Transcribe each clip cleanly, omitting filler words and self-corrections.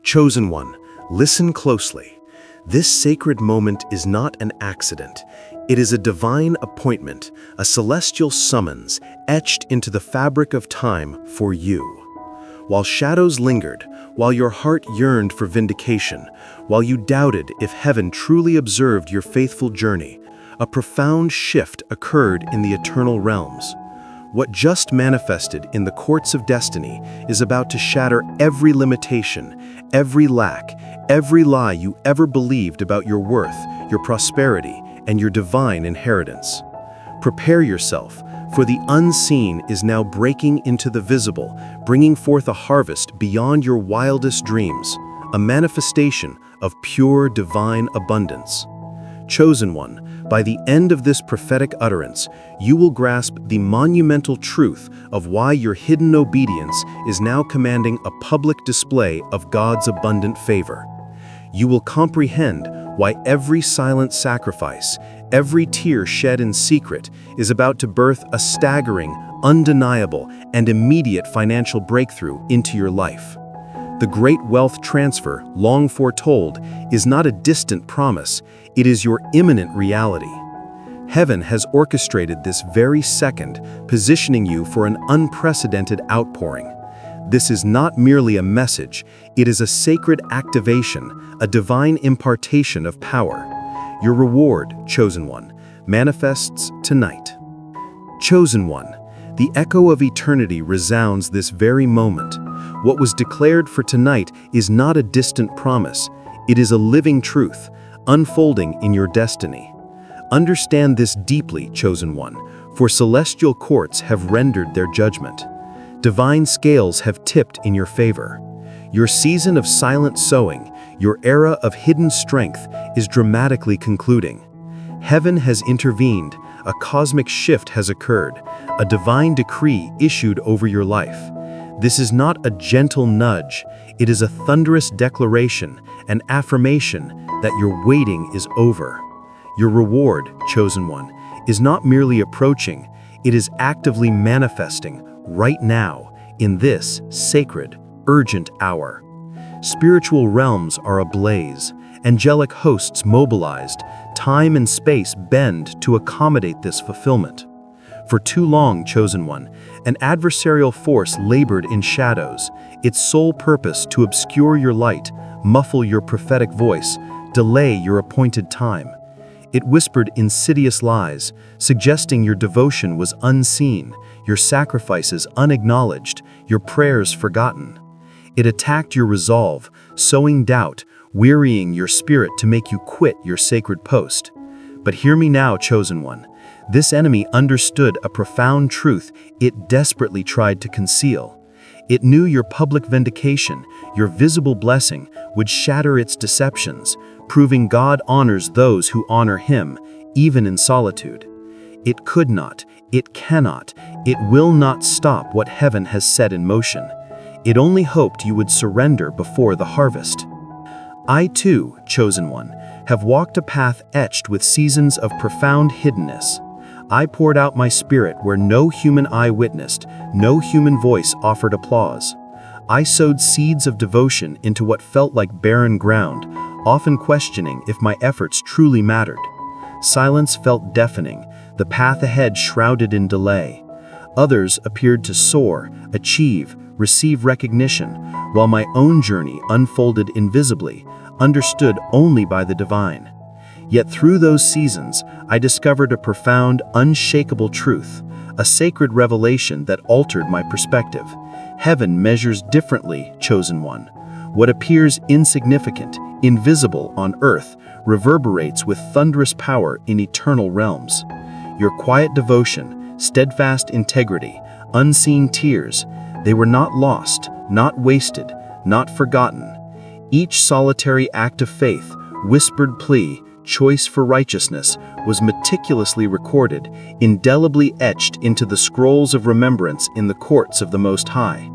Chosen one, listen closely. This sacred moment is not an accident. It is a divine appointment, a celestial summons etched into the fabric of time for you. While shadows lingered, while your heart yearned for vindication, while you doubted if heaven truly observed your faithful journey, a profound shift occurred in the eternal realms. What just manifested in the courts of destiny is about to shatter every limitation, every lack, every lie you ever believed about your worth, your prosperity, and your divine inheritance. Prepare yourself, for the unseen is now breaking into the visible, bringing forth a harvest beyond your wildest dreams, a manifestation of pure divine abundance. Chosen one, by the end of this prophetic utterance, you will grasp the monumental truth of why your hidden obedience is now commanding a public display of God's abundant favor. You will comprehend why every silent sacrifice, every tear shed in secret, is about to birth a staggering, undeniable, and immediate financial breakthrough into your life. The great wealth transfer, long foretold, is not a distant promise, it is your imminent reality. Heaven has orchestrated this very second, positioning you for an unprecedented outpouring. This is not merely a message, it is a sacred activation, a divine impartation of power. Your reward, chosen one, manifests tonight. Chosen one, the echo of eternity resounds this very moment. What was declared for tonight is not a distant promise, it is a living truth, unfolding in your destiny. Understand this deeply, chosen one, for celestial courts have rendered their judgment. Divine scales have tipped in your favor. Your season of silent sowing, your era of hidden strength, is dramatically concluding. Heaven has intervened, a cosmic shift has occurred, a divine decree issued over your life. This is not a gentle nudge, it is a thunderous declaration, an affirmation that your waiting is over. Your reward, chosen one, is not merely approaching, it is actively manifesting right now, in this sacred, urgent hour. Spiritual realms are ablaze, angelic hosts mobilized, time and space bend to accommodate this fulfillment. For too long, chosen one, an adversarial force labored in shadows, its sole purpose to obscure your light, muffle your prophetic voice, delay your appointed time. It whispered insidious lies, suggesting your devotion was unseen, your sacrifices unacknowledged, your prayers forgotten. It attacked your resolve, sowing doubt, wearying your spirit to make you quit your sacred post. But hear me now, chosen one. This enemy understood a profound truth it desperately tried to conceal. It knew your public vindication, your visible blessing, would shatter its deceptions, proving God honors those who honor Him, even in solitude. It could not, it cannot, it will not stop what heaven has set in motion. It only hoped you would surrender before the harvest. I too, chosen one, have walked a path etched with seasons of profound hiddenness. I poured out my spirit where no human eye witnessed, no human voice offered applause. I sowed seeds of devotion into what felt like barren ground, often questioning if my efforts truly mattered. Silence felt deafening, the path ahead shrouded in delay. Others appeared to soar, achieve, receive recognition, while my own journey unfolded invisibly, understood only by the divine. Yet through those seasons, I discovered a profound, unshakable truth, a sacred revelation that altered my perspective. Heaven measures differently, chosen one. What appears insignificant, invisible on earth, reverberates with thunderous power in eternal realms. Your quiet devotion, steadfast integrity, unseen tears, they were not lost, not wasted, not forgotten. Each solitary act of faith, whispered plea, choice for righteousness, was meticulously recorded, indelibly etched into the scrolls of remembrance in the courts of the Most High.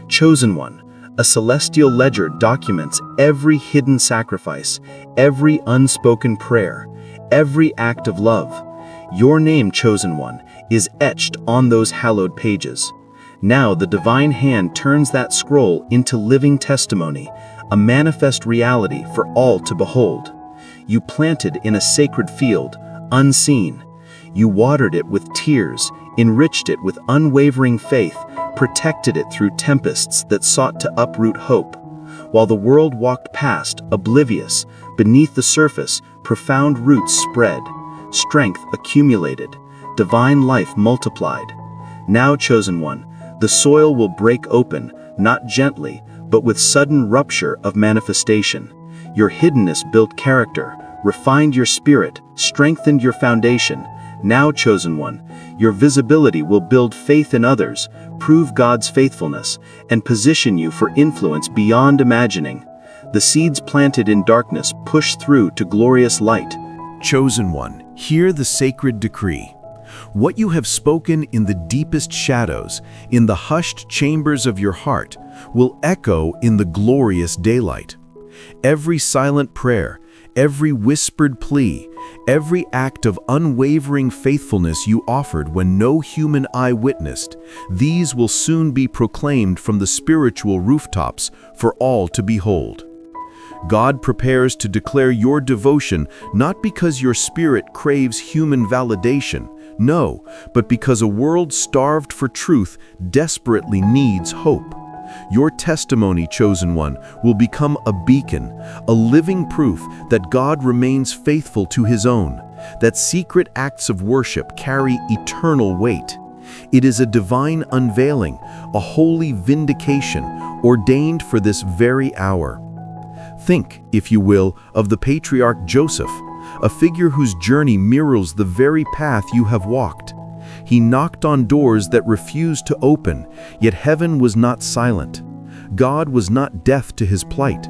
Chosen one, a celestial ledger documents every hidden sacrifice, every unspoken prayer, every act of love. Your name, chosen one, is etched on those hallowed pages. Now the divine hand turns that scroll into living testimony, a manifest reality for all to behold. You planted in a sacred field, unseen. You watered it with tears, enriched it with unwavering faith, protected it through tempests that sought to uproot hope. While the world walked past, oblivious, beneath the surface, profound roots spread, strength accumulated, divine life multiplied. Now, chosen one, the soil will break open, not gently, but with sudden rupture of manifestation. Your hiddenness built character, refined your spirit, strengthened your foundation. Now, chosen one, your visibility will build faith in others, prove God's faithfulness, and position you for influence beyond imagining. The seeds planted in darkness push through to glorious light. Chosen one, hear the sacred decree. What you have spoken in the deepest shadows, in the hushed chambers of your heart, will echo in the glorious daylight. Every silent prayer, every whispered plea, every act of unwavering faithfulness you offered when no human eye witnessed, these will soon be proclaimed from the spiritual rooftops for all to behold. God prepares to declare your devotion not because your spirit craves human validation, no, but because a world starved for truth desperately needs hope. Your testimony, chosen one, will become a beacon, a living proof that God remains faithful to His own, that secret acts of worship carry eternal weight. It is a divine unveiling, a holy vindication, ordained for this very hour. Think, if you will, of the patriarch Joseph, a figure whose journey mirrors the very path you have walked. He knocked on doors that refused to open, yet heaven was not silent. God was not deaf to his plight.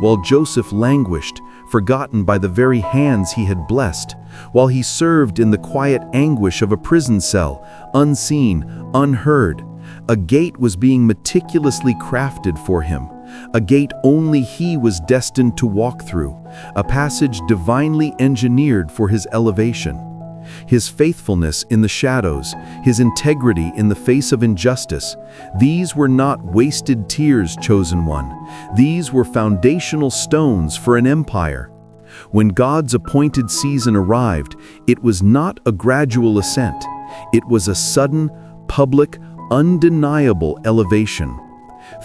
While Joseph languished, forgotten by the very hands he had blessed, while he served in the quiet anguish of a prison cell, unseen, unheard, a gate was being meticulously crafted for him, a gate only he was destined to walk through, a passage divinely engineered for his elevation. His faithfulness in the shadows, his integrity in the face of injustice, these were not wasted tears, chosen one. These were foundational stones for an empire. When God's appointed season arrived, it was not a gradual ascent. It was a sudden, public, undeniable elevation.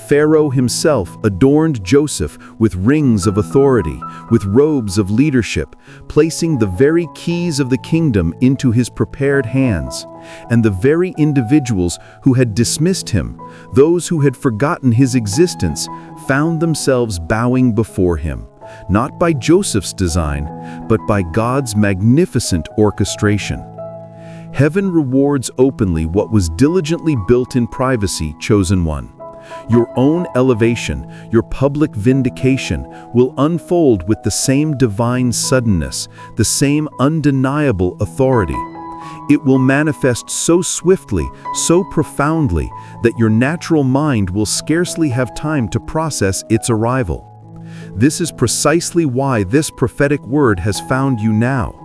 Pharaoh himself adorned Joseph with rings of authority, with robes of leadership, placing the very keys of the kingdom into his prepared hands. And the very individuals who had dismissed him, those who had forgotten his existence, found themselves bowing before him, not by Joseph's design, but by God's magnificent orchestration. Heaven rewards openly what was diligently built in privacy, chosen one. Your own elevation, your public vindication, will unfold with the same divine suddenness, the same undeniable authority. It will manifest so swiftly, so profoundly, that your natural mind will scarcely have time to process its arrival. This is precisely why this prophetic word has found you now.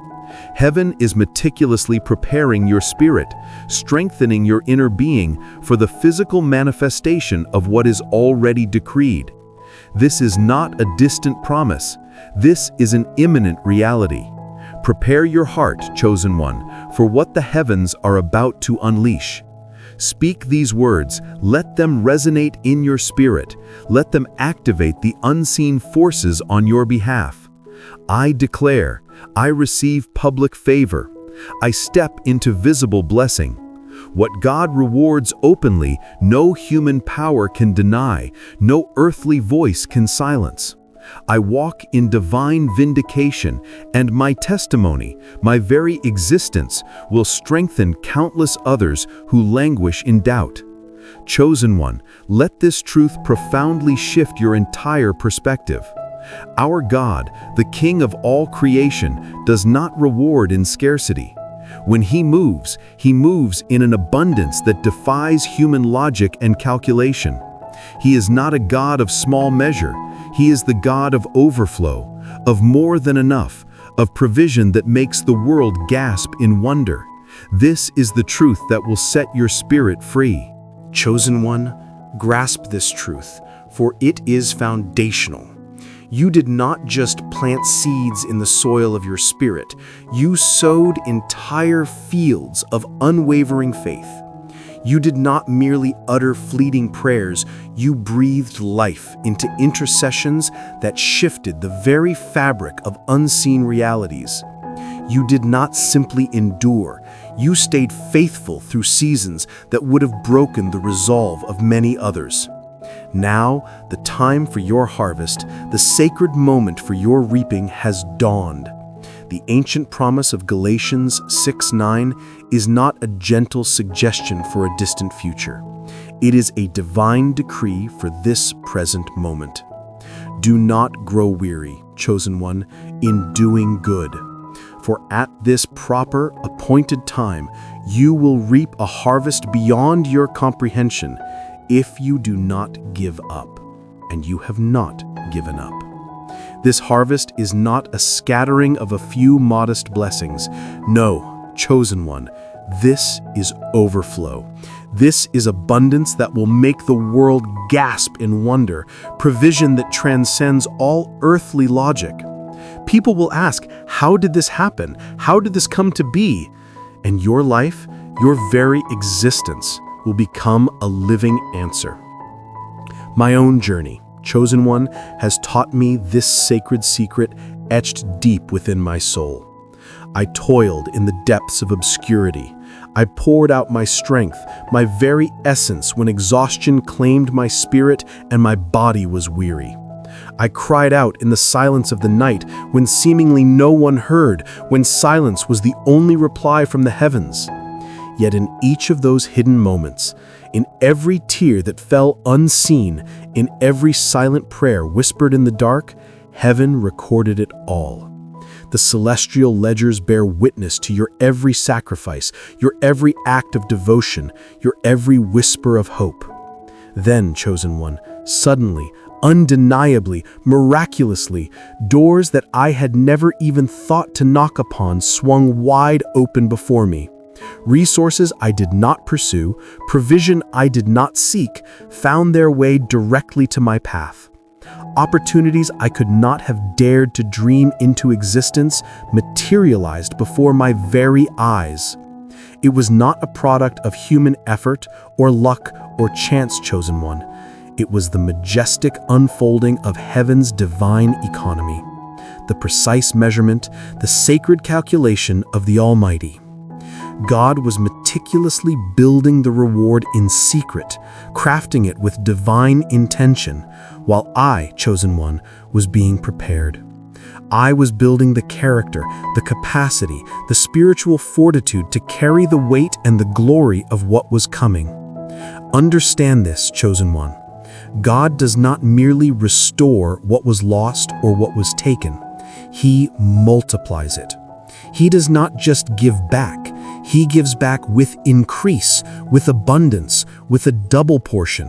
Heaven is meticulously preparing your spirit, strengthening your inner being for the physical manifestation of what is already decreed. This is not a distant promise. This is an imminent reality. Prepare your heart, chosen one, for what the heavens are about to unleash. Speak these words, let them resonate in your spirit, let them activate the unseen forces on your behalf. I declare, I receive public favor. I step into visible blessing. What God rewards openly, no human power can deny, no earthly voice can silence. I walk in divine vindication, and my testimony, my very existence, will strengthen countless others who languish in doubt. Chosen one, let this truth profoundly shift your entire perspective. Our God, the King of all creation, does not reward in scarcity. When He moves in an abundance that defies human logic and calculation. He is not a God of small measure. He is the God of overflow, of more than enough, of provision that makes the world gasp in wonder. This is the truth that will set your spirit free. Chosen one, grasp this truth. for it is foundational. You did not just plant seeds in the soil of your spirit, you sowed entire fields of unwavering faith. You did not merely utter fleeting prayers, you breathed life into intercessions that shifted the very fabric of unseen realities. You did not simply endure, you stayed faithful through seasons that would have broken the resolve of many others. Now, the time for your harvest, the sacred moment for your reaping has dawned. The ancient promise of Galatians 6:9 is not a gentle suggestion for a distant future. It is a divine decree for this present moment. Do not grow weary, chosen one, in doing good. For at this proper, appointed time, you will reap a harvest beyond your comprehension if you do not give up, and you have not given up. This harvest is not a scattering of a few modest blessings. No, chosen one, this is overflow. This is abundance that will make the world gasp in wonder, provision that transcends all earthly logic. People will ask, how did this happen? How did this come to be? And your life, your very existence, will become a living answer. My own journey, chosen one, has taught me this sacred secret etched deep within my soul. I toiled in the depths of obscurity. I poured out my strength, my very essence, when exhaustion claimed my spirit and my body was weary. I cried out in the silence of the night when seemingly no one heard, when silence was the only reply from the heavens. Yet in each of those hidden moments, in every tear that fell unseen, in every silent prayer whispered in the dark, heaven recorded it all. The celestial ledgers bear witness to your every sacrifice, your every act of devotion, your every whisper of hope. Then, chosen one, suddenly, undeniably, miraculously, doors that I had never even thought to knock upon swung wide open before me. Resources I did not pursue, provision I did not seek, found their way directly to my path. Opportunities I could not have dared to dream into existence materialized before my very eyes. It was not a product of human effort or luck or chance, chosen one. It was the majestic unfolding of heaven's divine economy, the precise measurement, the sacred calculation of the Almighty. God was meticulously building the reward in secret, crafting it with divine intention, while I, chosen one, was being prepared. I was building the character, the capacity, the spiritual fortitude to carry the weight and the glory of what was coming. Understand this, chosen one. God does not merely restore what was lost or what was taken. He multiplies it. He does not just give back. He gives back with increase, with abundance, with a double portion.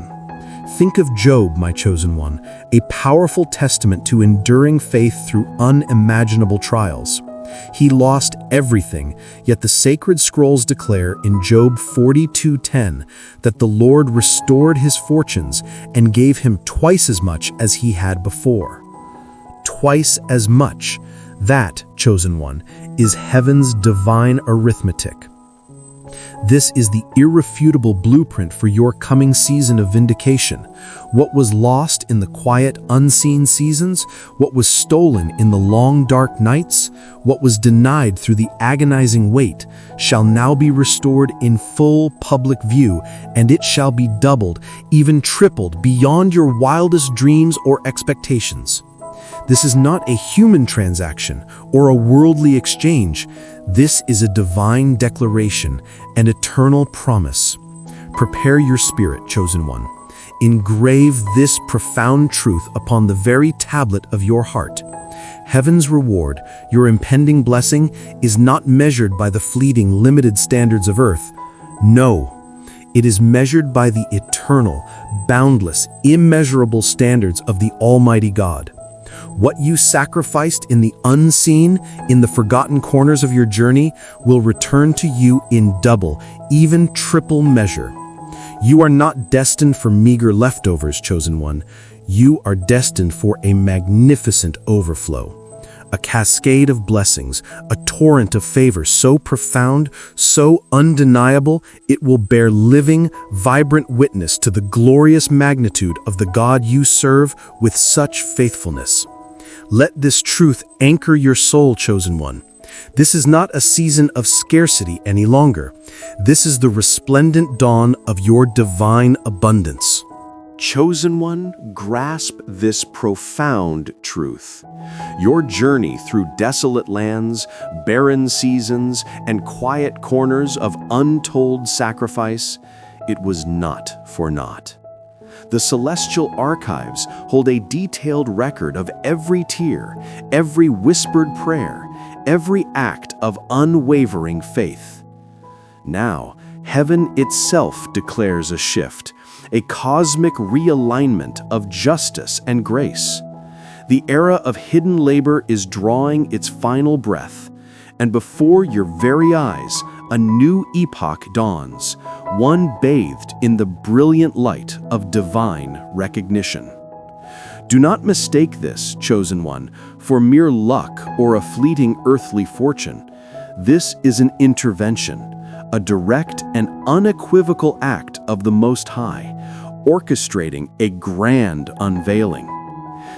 Think of Job, my chosen one, a powerful testament to enduring faith through unimaginable trials. He lost everything, yet the sacred scrolls declare in Job 42:10 that the Lord restored his fortunes and gave him twice as much as he had before. Twice as much. That, chosen one, is heaven's divine arithmetic. This is the irrefutable blueprint for your coming season of vindication. What was lost in the quiet, unseen seasons, what was stolen in the long, dark nights, what was denied through the agonizing wait, shall now be restored in full public view, and it shall be doubled, even tripled, beyond your wildest dreams or expectations. This is not a human transaction or a worldly exchange. This is a divine declaration, an eternal promise. Prepare your spirit, chosen one. Engrave this profound truth upon the very tablet of your heart. Heaven's reward, your impending blessing, is not measured by the fleeting, limited standards of earth. No, it is measured by the eternal, boundless, immeasurable standards of the Almighty God. What you sacrificed in the unseen, in the forgotten corners of your journey, will return to you in double, even triple measure. You are not destined for meager leftovers, chosen one. You are destined for a magnificent overflow. A cascade of blessings, a torrent of favor so profound, so undeniable, it will bear living, vibrant witness to the glorious magnitude of the God you serve with such faithfulness. Let this truth anchor your soul, chosen one. This is not a season of scarcity any longer. This is the resplendent dawn of your divine abundance. Chosen one, grasp this profound truth. Your journey through desolate lands, barren seasons, and quiet corners of untold sacrifice, it was not for naught. The celestial archives hold a detailed record of every tear, every whispered prayer, every act of unwavering faith. Now, heaven itself declares a shift, a cosmic realignment of justice and grace. The era of hidden labor is drawing its final breath, and before your very eyes, a new epoch dawns, one bathed in the brilliant light of divine recognition. Do not mistake this, chosen one, for mere luck or a fleeting earthly fortune. This is an intervention, a direct and unequivocal act of the Most High, orchestrating a grand unveiling.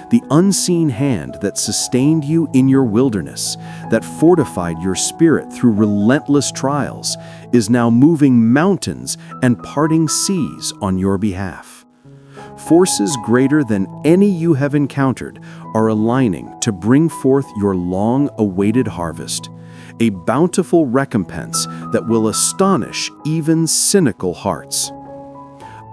The unseen hand that sustained you in your wilderness, that fortified your spirit through relentless trials, is now moving mountains and parting seas on your behalf. Forces greater than any you have encountered are aligning to bring forth your long-awaited harvest, a bountiful recompense that will astonish even cynical hearts.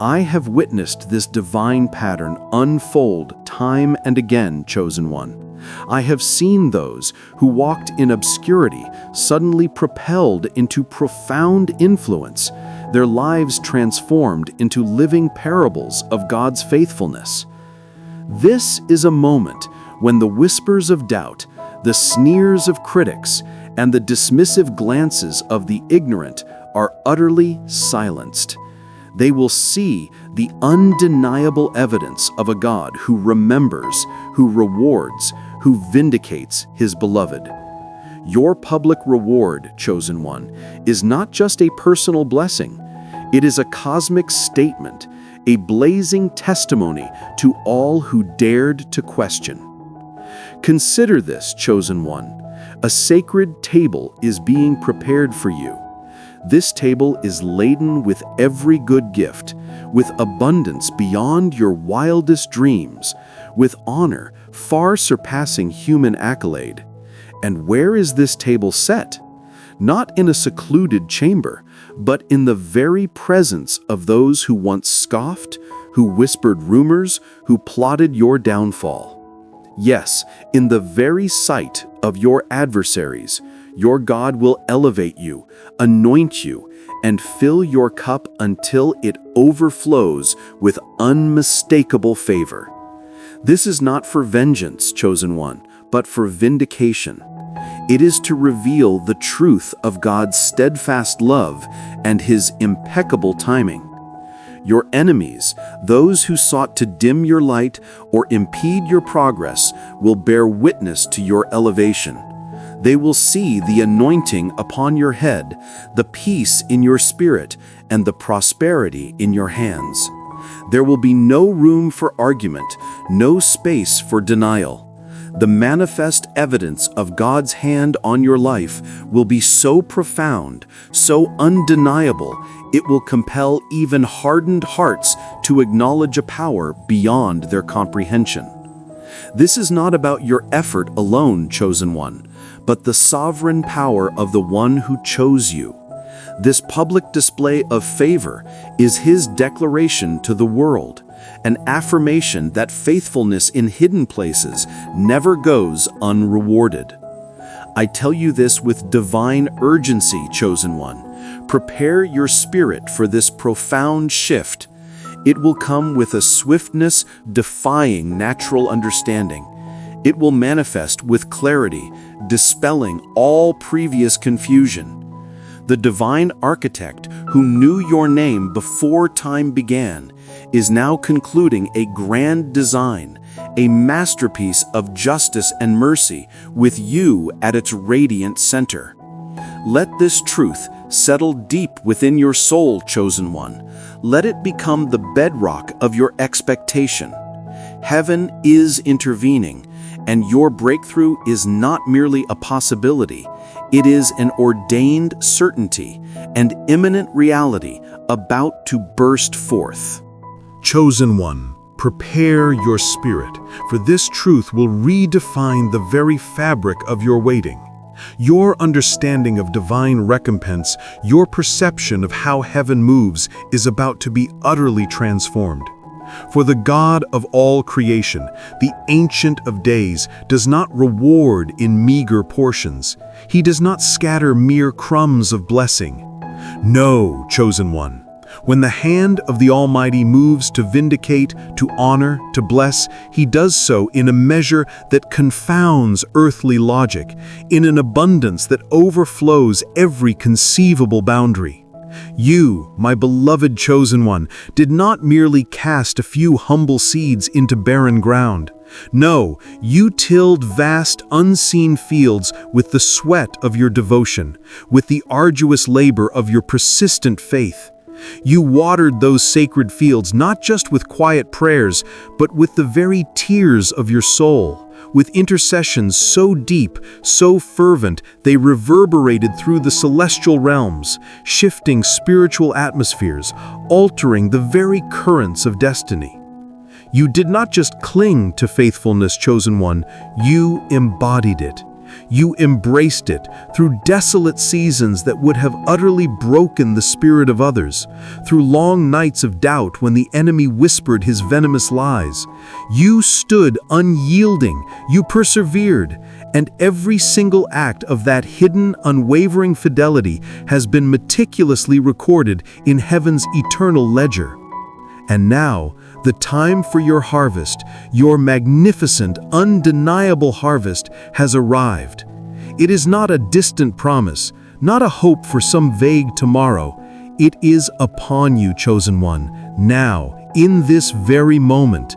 I have witnessed this divine pattern unfold time and again, chosen one. I have seen those who walked in obscurity suddenly propelled into profound influence, their lives transformed into living parables of God's faithfulness. This is a moment when the whispers of doubt, the sneers of critics, and the dismissive glances of the ignorant are utterly silenced. They will see the undeniable evidence of a God who remembers, who rewards, who vindicates His beloved. Your public reward, chosen one, is not just a personal blessing. It is a cosmic statement, a blazing testimony to all who dared to question. Consider this, chosen one. A sacred table is being prepared for you. This table is laden with every good gift, with abundance beyond your wildest dreams, with honor far surpassing human accolade. And where is this table set? Not in a secluded chamber, but in the very presence of those who once scoffed, who whispered rumors, who plotted your downfall. Yes, in the very sight of your adversaries, your God will elevate you, anoint you, and fill your cup until it overflows with unmistakable favor. This is not for vengeance, chosen one, but for vindication. It is to reveal the truth of God's steadfast love and His impeccable timing. Your enemies, those who sought to dim your light or impede your progress, will bear witness to your elevation. They will see the anointing upon your head, the peace in your spirit, and the prosperity in your hands. There will be no room for argument, no space for denial. The manifest evidence of God's hand on your life will be so profound, so undeniable, it will compel even hardened hearts to acknowledge a power beyond their comprehension. This is not about your effort alone, chosen one, but the sovereign power of the one who chose you. This public display of favor is His declaration to the world, an affirmation that faithfulness in hidden places never goes unrewarded. I tell you this with divine urgency, chosen one. Prepare your spirit for this profound shift. It will come with a swiftness defying natural understanding. It will manifest with clarity, dispelling all previous confusion. the divine architect who knew your name before time began, is now concluding a grand design, a masterpiece of justice and mercy, with you at its radiant center. Let this truth settle deep within your soul, chosen one. Let it become the bedrock of your expectation. Heaven is intervening, and your breakthrough is not merely a possibility. It is an ordained certainty and imminent reality about to burst forth. Chosen one, prepare your spirit, for this truth will redefine the very fabric of your waiting. Your understanding of divine recompense, your perception of how heaven moves, is about to be utterly transformed. For the God of all creation, the Ancient of Days, does not reward in meager portions. He does not scatter mere crumbs of blessing. No, chosen one. When the hand of the Almighty moves to vindicate, to honor, to bless, He does so in a measure that confounds earthly logic, in an abundance that overflows every conceivable boundary. You, my beloved chosen one, did not merely cast a few humble seeds into barren ground. No, you tilled vast, unseen fields with the sweat of your devotion, with the arduous labor of your persistent faith. You watered those sacred fields not just with quiet prayers, but with the very tears of your soul, with intercessions so deep, so fervent, they reverberated through the celestial realms, shifting spiritual atmospheres, altering the very currents of destiny. You did not just cling to faithfulness, chosen one, you embodied it. You embraced it through desolate seasons that would have utterly broken the spirit of others, through long nights of doubt when the enemy whispered his venomous lies. You stood unyielding, you persevered, and every single act of that hidden, unwavering fidelity has been meticulously recorded in heaven's eternal ledger. And now, the time for your harvest, your magnificent, undeniable harvest, has arrived. It is not a distant promise, not a hope for some vague tomorrow. It is upon you, chosen one, now, in this very moment.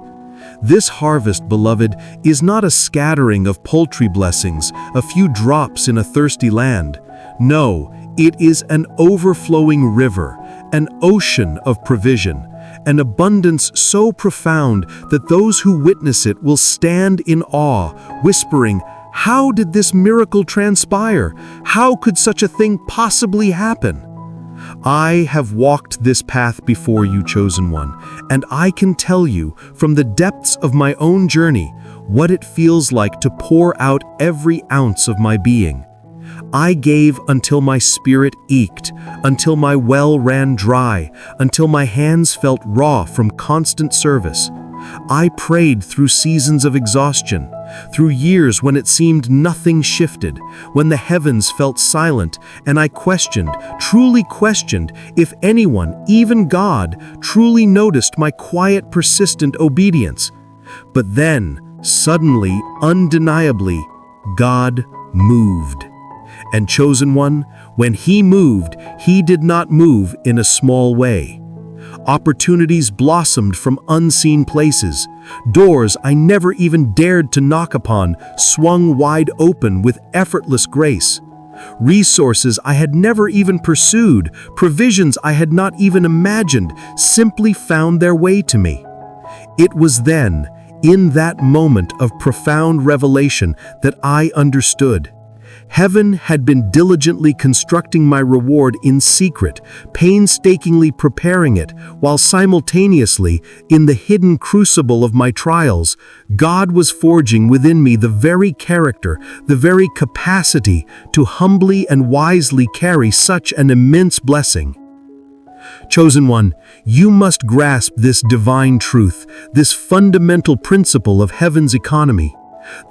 This harvest, beloved, is not a scattering of paltry blessings, a few drops in a thirsty land. No, it is an overflowing river, an ocean of provision, an abundance so profound that those who witness it will stand in awe, whispering, "How did this miracle transpire? How could such a thing possibly happen?" I have walked this path before you, chosen one, and I can tell you from the depths of my own journey what it feels like to pour out every ounce of my being. I gave until my spirit ached, until my well ran dry, until my hands felt raw from constant service. I prayed through seasons of exhaustion, through years when it seemed nothing shifted, when the heavens felt silent, and I questioned, truly questioned, if anyone, even God, truly noticed my quiet, persistent obedience. But then, suddenly, undeniably, God moved. And chosen one, when He moved, He did not move in a small way. Opportunities blossomed from unseen places. Doors I never even dared to knock upon swung wide open with effortless grace. Resources I had never even pursued, provisions I had not even imagined, simply found their way to me. It was then, in that moment of profound revelation, that I understood. Heaven had been diligently constructing my reward in secret, painstakingly preparing it, while simultaneously, in the hidden crucible of my trials, God was forging within me the very character, the very capacity to humbly and wisely carry such an immense blessing. Chosen one, you must grasp this divine truth, this fundamental principle of heaven's economy.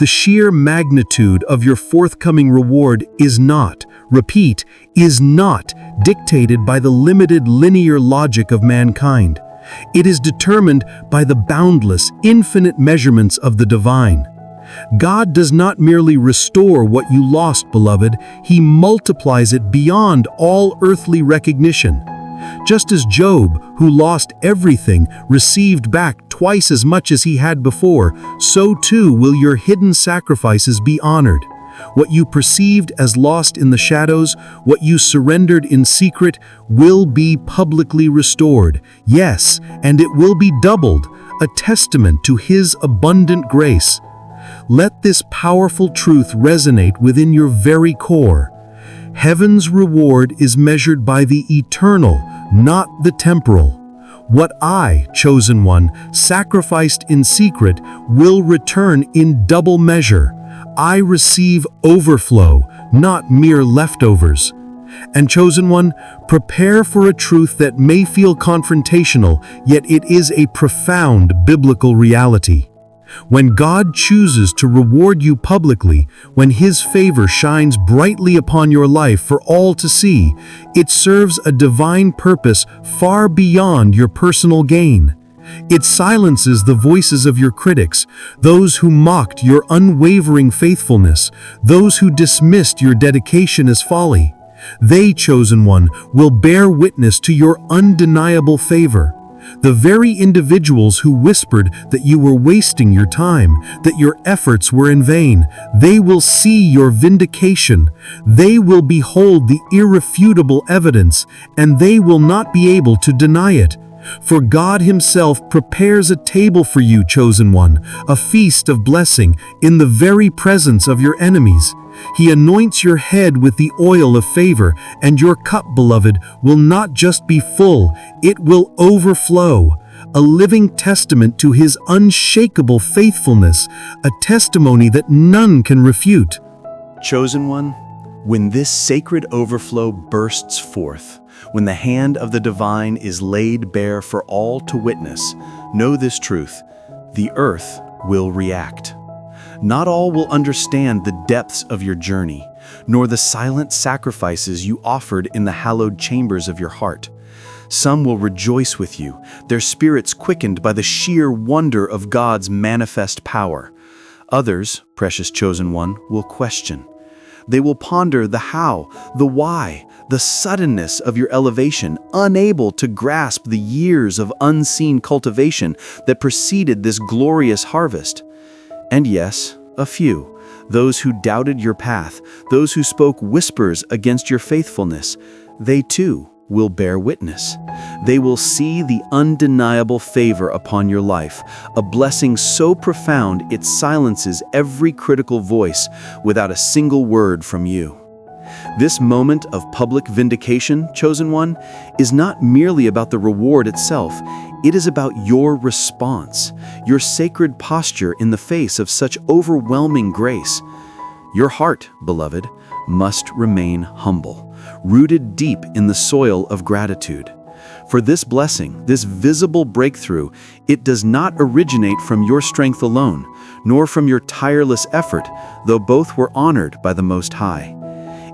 The sheer magnitude of your forthcoming reward is not, repeat, is not dictated by the limited linear logic of mankind. It is determined by the boundless, infinite measurements of the divine. God does not merely restore what you lost, beloved, He multiplies it beyond all earthly recognition. Just as Job, who lost everything, received back twice as much as he had before, so too will your hidden sacrifices be honored. What you perceived as lost in the shadows, what you surrendered in secret, will be publicly restored. Yes, and it will be doubled, a testament to His abundant grace. Let this powerful truth resonate within your very core. Heaven's reward is measured by the eternal, not the temporal. What I, chosen one, sacrificed in secret will return in double measure. I receive overflow, not mere leftovers. And chosen one, prepare for a truth that may feel confrontational, yet it is a profound biblical reality. When God chooses to reward you publicly, when His favor shines brightly upon your life for all to see, it serves a divine purpose far beyond your personal gain. It silences the voices of your critics, those who mocked your unwavering faithfulness, those who dismissed your dedication as folly. They, chosen one, will bear witness to your undeniable favor. The very individuals who whispered that you were wasting your time, that your efforts were in vain, they will see your vindication. They will behold the irrefutable evidence, and they will not be able to deny it. For God Himself prepares a table for you, chosen one, a feast of blessing in the very presence of your enemies. He anoints your head with the oil of favor, and your cup, beloved, will not just be full, it will overflow. A living testament to His unshakable faithfulness, a testimony that none can refute. Chosen one, when this sacred overflow bursts forth, when the hand of the divine is laid bare for all to witness, know this truth: the earth will react. Not all will understand the depths of your journey, nor the silent sacrifices you offered in the hallowed chambers of your heart. Some will rejoice with you, their spirits quickened by the sheer wonder of God's manifest power. Others, precious chosen one, will question. They will ponder the how, the why, the suddenness of your elevation, unable to grasp the years of unseen cultivation that preceded this glorious harvest. And yes, a few, those who doubted your path, those who spoke whispers against your faithfulness, they too will bear witness. They will see the undeniable favor upon your life, a blessing so profound it silences every critical voice without a single word from you. This moment of public vindication, chosen one, is not merely about the reward itself. It is about your response, your sacred posture in the face of such overwhelming grace. Your heart, beloved, must remain humble, rooted deep in the soil of gratitude. For this blessing, this visible breakthrough, it does not originate from your strength alone, nor from your tireless effort, though both were honored by the Most High.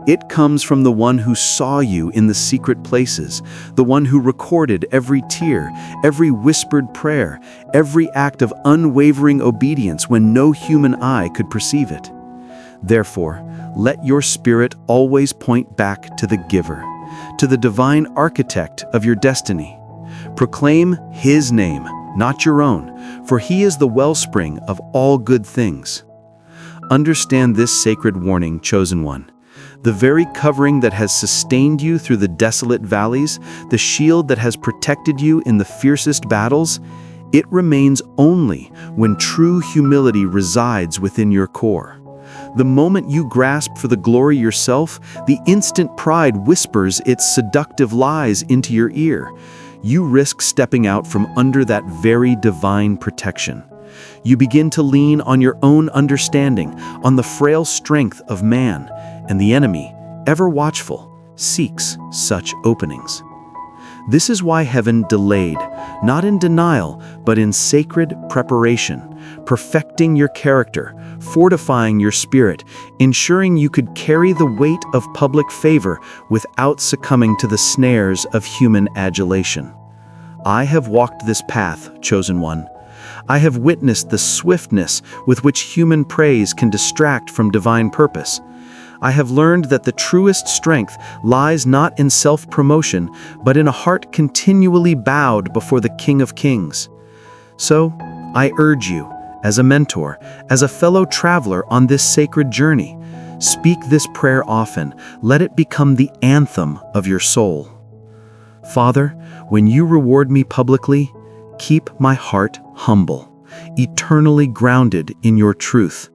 It comes from the one who saw you in the secret places, the one who recorded every tear, every whispered prayer, every act of unwavering obedience when no human eye could perceive it. Therefore, let your spirit always point back to the giver, to the divine architect of your destiny. Proclaim His name, not your own, for He is the wellspring of all good things. Understand this sacred warning, chosen one. The very covering that has sustained you through the desolate valleys, the shield that has protected you in the fiercest battles, it remains only when true humility resides within your core. The moment you grasp for the glory yourself, the instant pride whispers its seductive lies into your ear. You risk stepping out from under that very divine protection. You begin to lean on your own understanding, on the frail strength of man, and the enemy, ever watchful, seeks such openings. This is why heaven delayed, not in denial, but in sacred preparation, perfecting your character, fortifying your spirit, ensuring you could carry the weight of public favor without succumbing to the snares of human adulation. I have walked this path, chosen one. I have witnessed the swiftness with which human praise can distract from divine purpose. I have learned that the truest strength lies not in self-promotion, but in a heart continually bowed before the King of Kings. So, I urge you, as a mentor, as a fellow traveler on this sacred journey, speak this prayer often. Let it become the anthem of your soul. Father, when you reward me publicly, keep my heart humble, eternally grounded in your truth.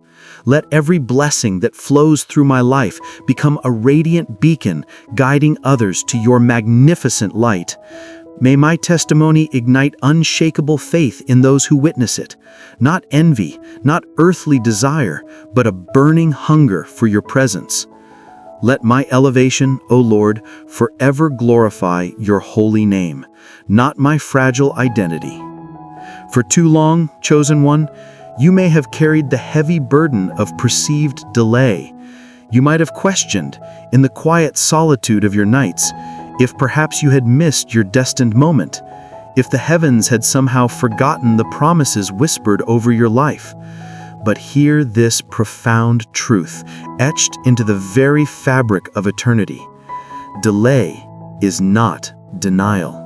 Let every blessing that flows through my life become a radiant beacon guiding others to your magnificent light. May my testimony ignite unshakable faith in those who witness it, not envy, not earthly desire, but a burning hunger for your presence. Let my elevation, O Lord, forever glorify your holy name, not my fragile identity. For too long, chosen one, you may have carried the heavy burden of perceived delay. You might have questioned, in the quiet solitude of your nights, if perhaps you had missed your destined moment, if the heavens had somehow forgotten the promises whispered over your life. But hear this profound truth, etched into the very fabric of eternity. Delay is not denial.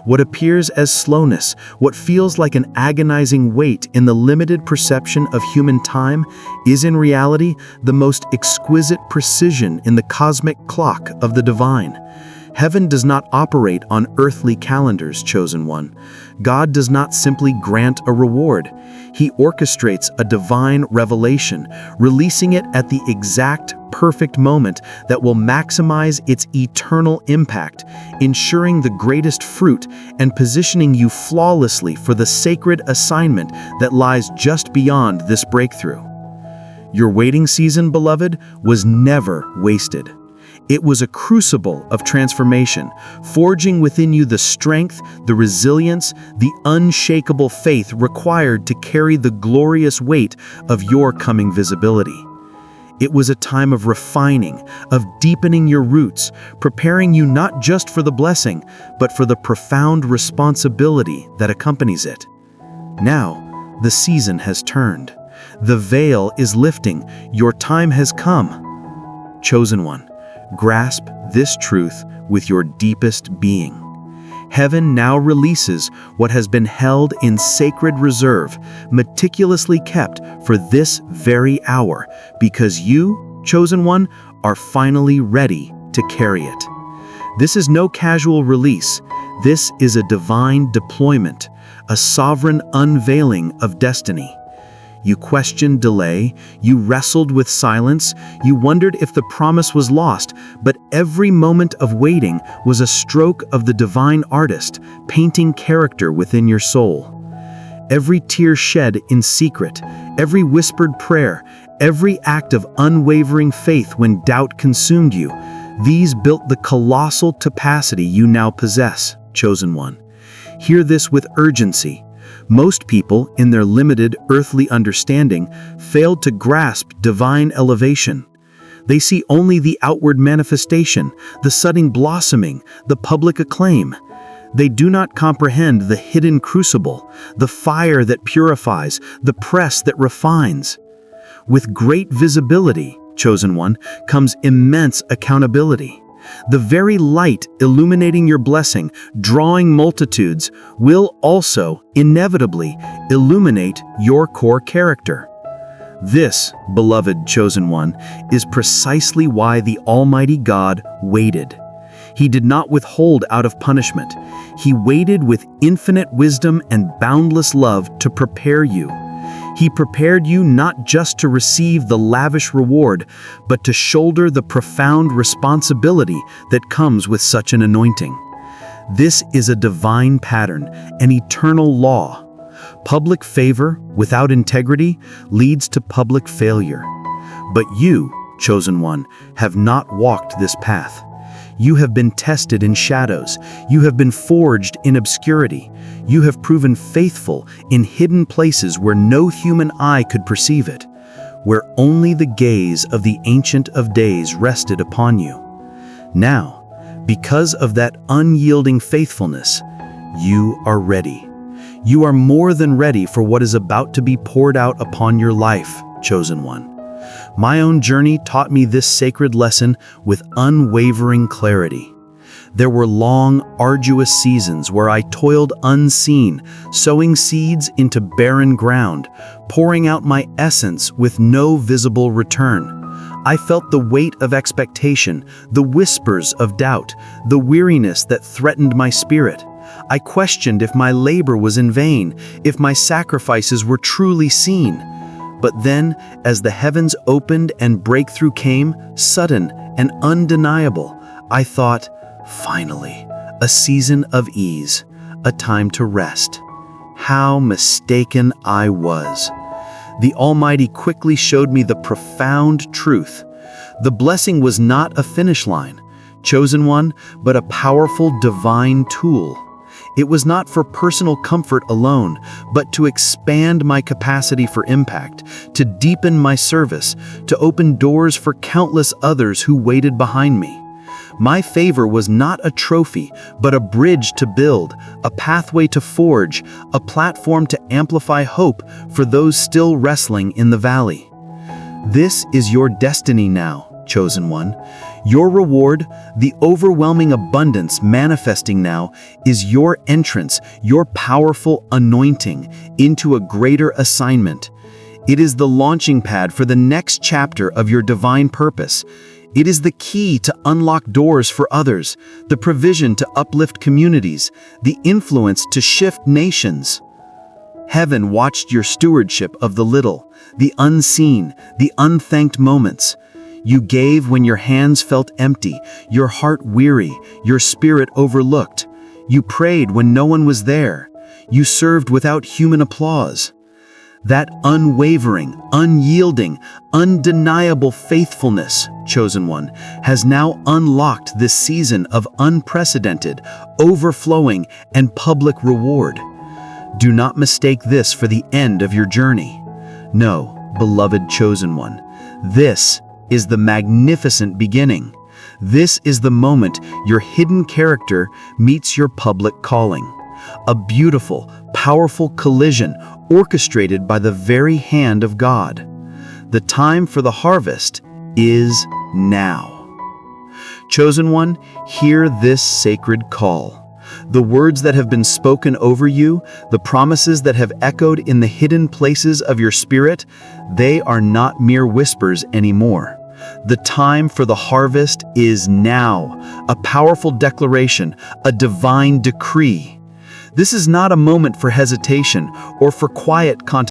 What appears as slowness, what feels like an agonizing wait in the limited perception of human time, is in reality the most exquisite precision in the cosmic clock of the divine. Heaven does not operate on earthly calendars, chosen one. God does not simply grant a reward. He orchestrates a divine revelation, releasing it at the exact perfect moment that will maximize its eternal impact, ensuring the greatest fruit and positioning you flawlessly for the sacred assignment that lies just beyond this breakthrough. Your waiting season, beloved, was never wasted. It was a crucible of transformation, forging within you the strength, the resilience, the unshakable faith required to carry the glorious weight of your coming visibility. It was a time of refining, of deepening your roots, preparing you not just for the blessing, but for the profound responsibility that accompanies it. Now, the season has turned. The veil is lifting. Your time has come. Chosen one, grasp this truth with your deepest being. Heaven now releases what has been held in sacred reserve, meticulously kept for this very hour, because you, chosen one, are finally ready to carry it. This is no casual release. This is a divine deployment, a sovereign unveiling of destiny. You questioned delay, you wrestled with silence, you wondered if the promise was lost, but every moment of waiting was a stroke of the divine artist, painting character within your soul. Every tear shed in secret, every whispered prayer, every act of unwavering faith when doubt consumed you, these built the colossal capacity you now possess, chosen one. Hear this with urgency. Most people, in their limited earthly understanding, failed to grasp divine elevation. They see only the outward manifestation, the sudden blossoming, the public acclaim. They do not comprehend the hidden crucible, the fire that purifies, the press that refines. With great visibility, chosen one, comes immense accountability. The very light illuminating your blessing, drawing multitudes, will also, inevitably, illuminate your core character. This, beloved chosen one, is precisely why the Almighty God waited. He did not withhold out of punishment. He waited with infinite wisdom and boundless love to prepare you. He prepared you not just to receive the lavish reward, but to shoulder the profound responsibility that comes with such an anointing. This is a divine pattern, an eternal law. Public favor without integrity leads to public failure. But you, chosen one, have not walked this path. You have been tested in shadows. You have been forged in obscurity. You have proven faithful in hidden places where no human eye could perceive it, where only the gaze of the Ancient of Days rested upon you. Now, because of that unyielding faithfulness, you are ready. You are more than ready for what is about to be poured out upon your life, chosen one. My own journey taught me this sacred lesson with unwavering clarity. There were long, arduous seasons where I toiled unseen, sowing seeds into barren ground, pouring out my essence with no visible return. I felt the weight of expectation, the whispers of doubt, the weariness that threatened my spirit. I questioned if my labor was in vain, if my sacrifices were truly seen. But then, as the heavens opened and breakthrough came, sudden and undeniable, I thought, finally, a season of ease, a time to rest. How mistaken I was. The Almighty quickly showed me the profound truth. The blessing was not a finish line, chosen one, but a powerful divine tool. It was not for personal comfort alone, but to expand my capacity for impact, to deepen my service, to open doors for countless others who waited behind me. My favor was not a trophy, but a bridge to build, a pathway to forge, a platform to amplify hope for those still wrestling in the valley. This is your destiny now, chosen one. Your reward, the overwhelming abundance manifesting now, is your entrance, your powerful anointing into a greater assignment. It is the launching pad for the next chapter of your divine purpose. It is the key to unlock doors for others, the provision to uplift communities, the influence to shift nations. Heaven watched your stewardship of the little, the unseen, the unthanked moments. You gave when your hands felt empty, your heart weary, your spirit overlooked. You prayed when no one was there. You served without human applause. That unwavering, unyielding, undeniable faithfulness, chosen one, has now unlocked this season of unprecedented, overflowing, and public reward. Do not mistake this for the end of your journey. No, beloved chosen one, this is the magnificent beginning. This is the moment your hidden character meets your public calling. A beautiful, powerful collision orchestrated by the very hand of God. The time for the harvest is now. Chosen one, hear this sacred call. The words that have been spoken over you, the promises that have echoed in the hidden places of your spirit, they are not mere whispers anymore. The time for the harvest is now. A powerful declaration, a divine decree. This is not a moment for hesitation or for quiet contemplation.